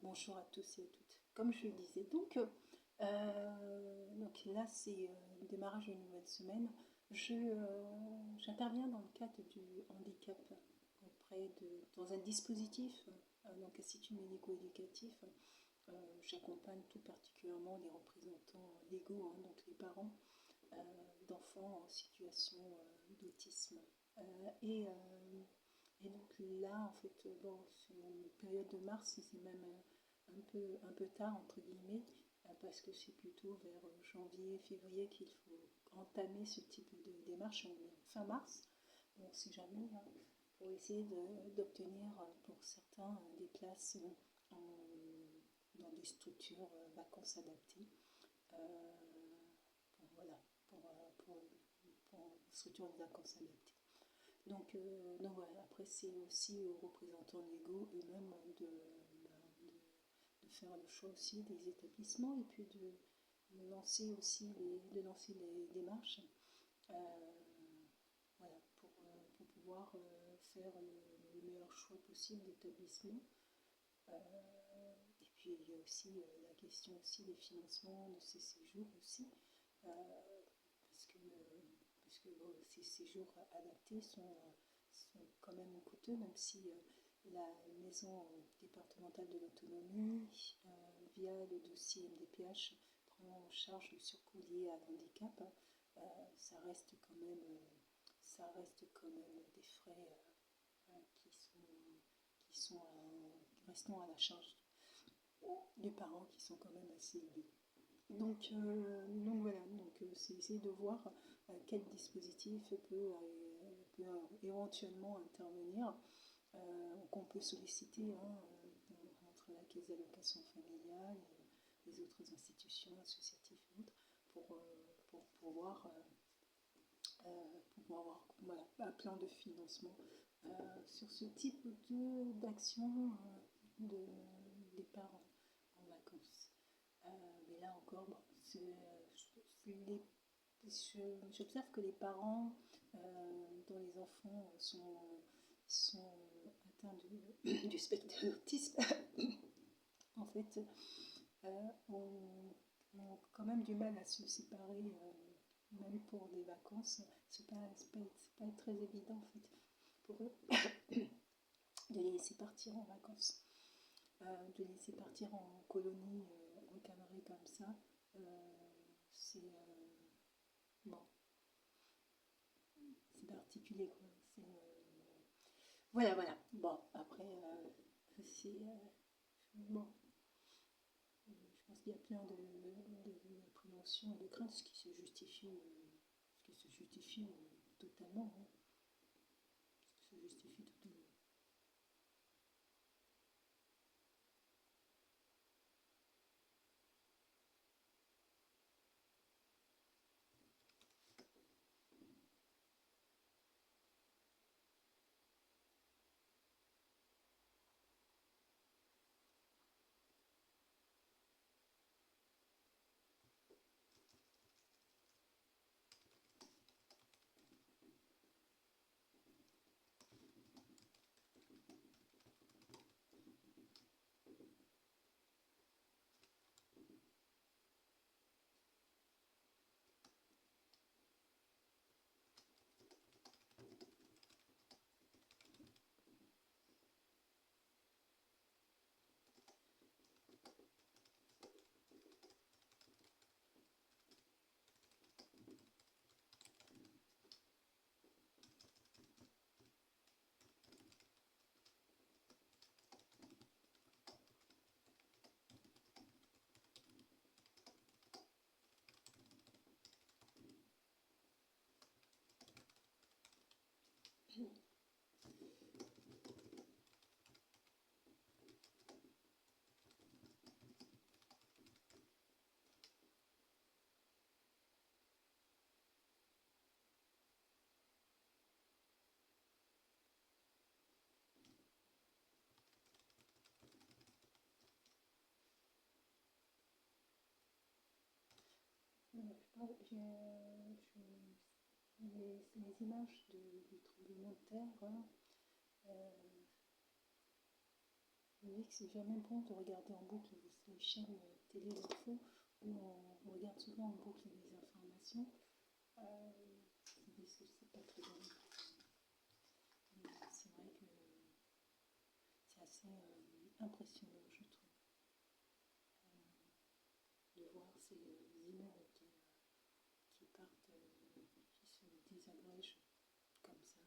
Bonjour à tous et à toutes. Comme je le disais, donc là c'est le démarrage d'une nouvelle semaine. J'interviens dans le cadre du handicap dans un dispositif, donc institut médico-éducatif. J'accompagne tout particulièrement les représentants légaux, hein, donc les parents euh, d'enfants en situation d'autisme. Euh, et, euh, et donc là, en fait, bon, sur une période de mars, c'est même un peu tard, entre guillemets, parce que c'est plutôt vers janvier, février qu'il faut entamer ce type de démarche. On est fin mars, on ne sait jamais, hein, pour essayer d'obtenir pour certains des places dans des structures vacances adaptées. Euh, voilà, pour structure de vacances adaptées. Donc voilà, après c'est aussi aux représentants légaux eux-mêmes de faire le choix aussi des établissements et puis de lancer aussi les démarches euh, voilà, pour pouvoir faire le meilleur choix possible d'établissement. Euh, et puis il y a aussi la question aussi des financements de ces séjours aussi, euh, parce que bon, ces séjours adaptés sont quand même coûteux, même si la maison départementale de l'autonomie, via le dossier MDPH, prend en charge le surcoût lié à l'handicap. euh, ça reste quand même, des frais qui sont restant à la charge des parents qui sont quand même assez élevés. Donc voilà, c'est essayer de voir quel dispositif peut éventuellement intervenir, qu'on peut solliciter, hein, entre la caisse d'allocation familiale et les autres institutions associatives et autres pour pouvoir avoir voilà, un plan de financement sur ce type d'action de départ en vacances. Mais là encore, bon, j'observe que les parents dont les enfants sont atteints du spectre de l'autisme, en fait, ont quand même du mal à se séparer, même pour des vacances. C'est pas très évident, en fait, pour eux, de les laisser partir en vacances, de les laisser partir en colonie encadrée comme ça. Euh, c'est bon, c'est particulier, quoi. Voilà, voilà. Bon, après, c'est bon. Je pense qu'il y a plein d'appréhensions et de craintes, ce qui se justifie totalement, hein. Ce qui se justifie totalement. Les images du tremblement de terre, hein, euh, voyez que c'est jamais bon de regarder en boucle les chaînes télé d'infos où on regarde souvent en boucle des informations. C'est pas très bon. C'est vrai que c'est assez impressionnant, je trouve, de voir ces immeubles qui partent, qui se désagrègent comme ça.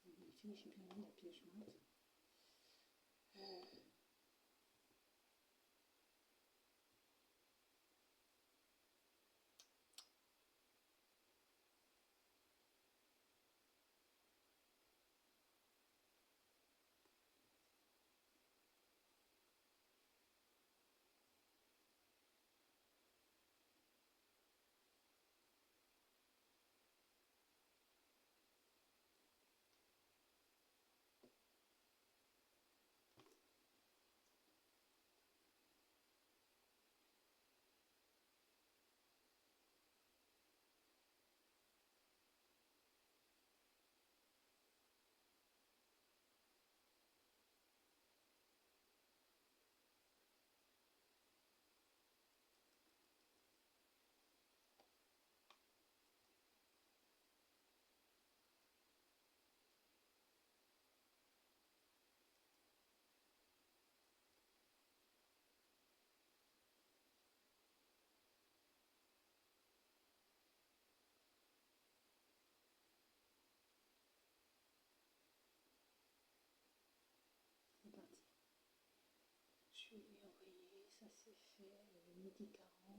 Je vérifie, j'ai bien mis la pièce jointe. C'est parti. Je vais envoyer, ça c'est fait, midi 40.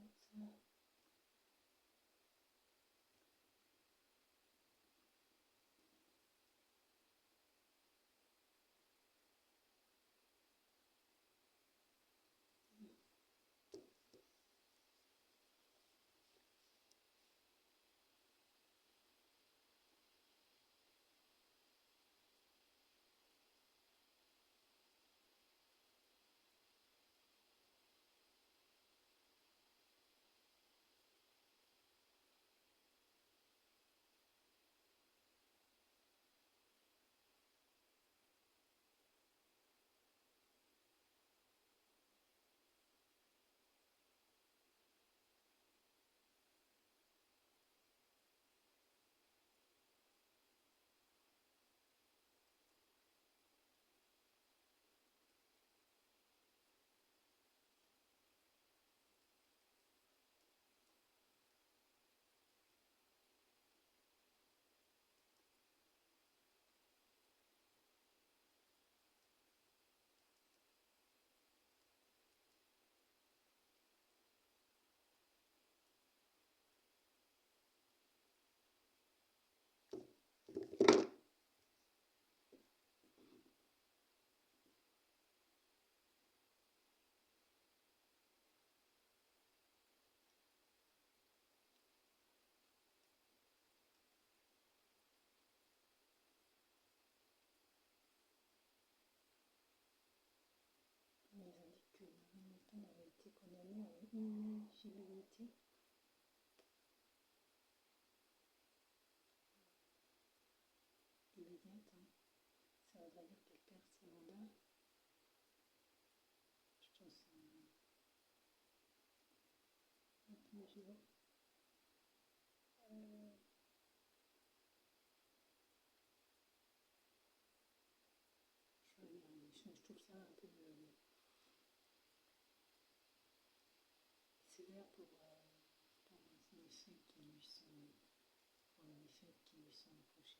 Ils indiquent que le montant avait été condamné à une inéligibilité immédiate. Ça voudrait dire qu'elle perd ses mandats. Je trouve ça un peu dur. Je trouve ça un peu sévère pour fêtes qui lui sont approchées.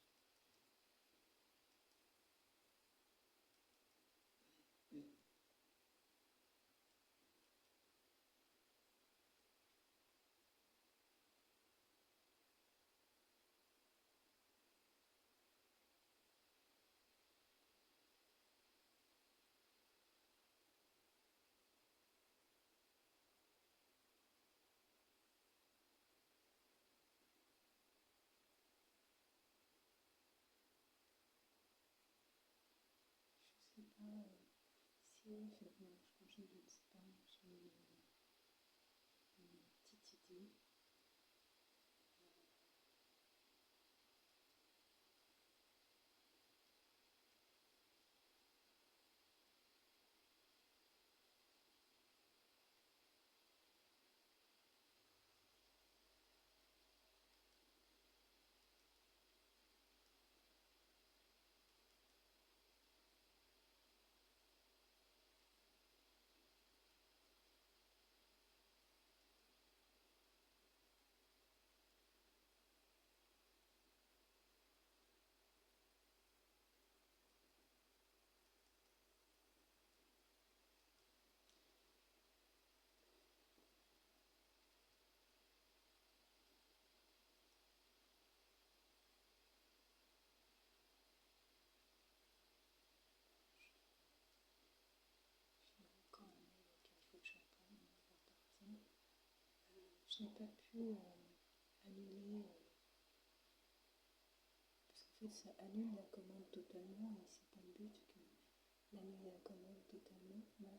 Je sais pas si, franchement, je ne sais pas, j'ai une petite idée. J'ai encore un mail auquel il faut que je réponde, on va partir. Je n'ai pas pu annuler, parce qu'en fait ça annule la commande totalement et c'est pas le but que d'annuler la commande totalement. Là